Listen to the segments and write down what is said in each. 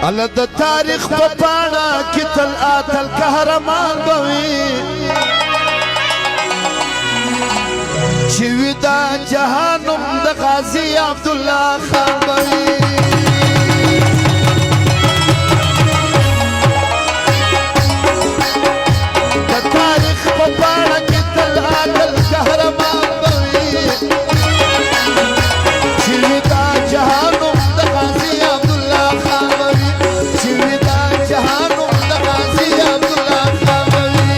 ال د تاریخ په پاڼه کې تل اتل قهرمان بوي چې وي دا جهانم د غازي عبدالله خان بوي د تاریخ په پاڼه کې تل اتل قهرمان بوي چې وي دا جهانم د غازي عبدالله خان بوي چې وي دا جهانم د غازي عبدالله خان بوي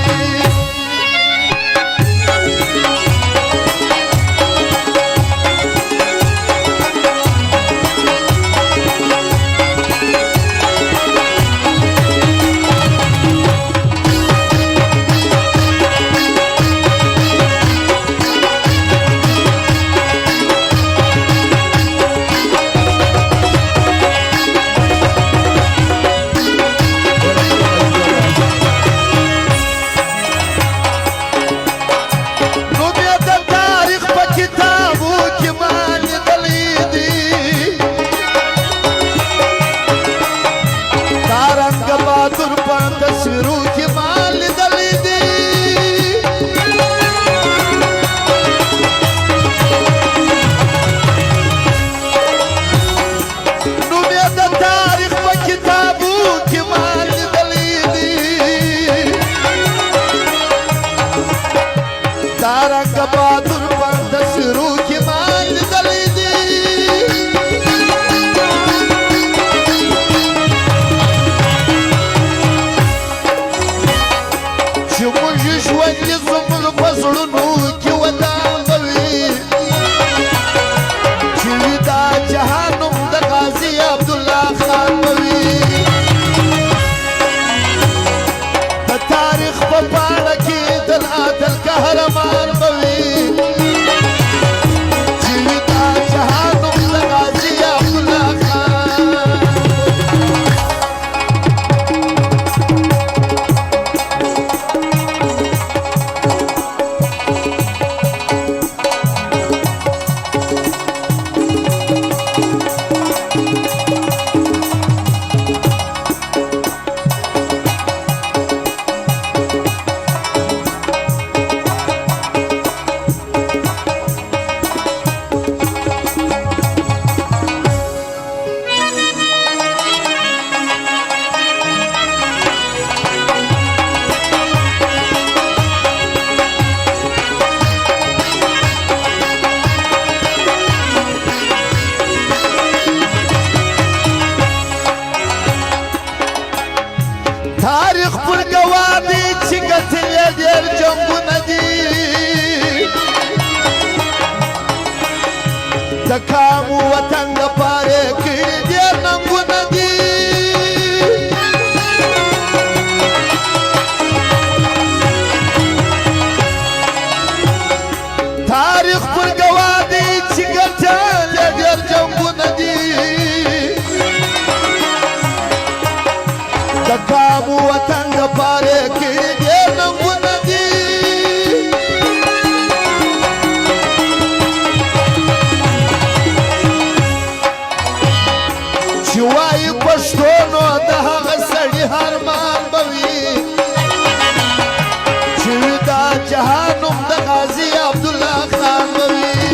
تاریخ پر گوادی چې ګټلې ډېر جنګونه دي د کام وطن دپاره کړي ډېر ننګونه دي تاریخ پر گوادی چې ګټلې ډېر جنګونه دي د کام وطن دپاره کړي ډېر ننګونه دي چې وایي پښتو نو د هغه سړي ارمان به وي چې دا جهانم د غازي عبدالله خان به وي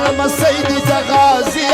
لمسی دی غازی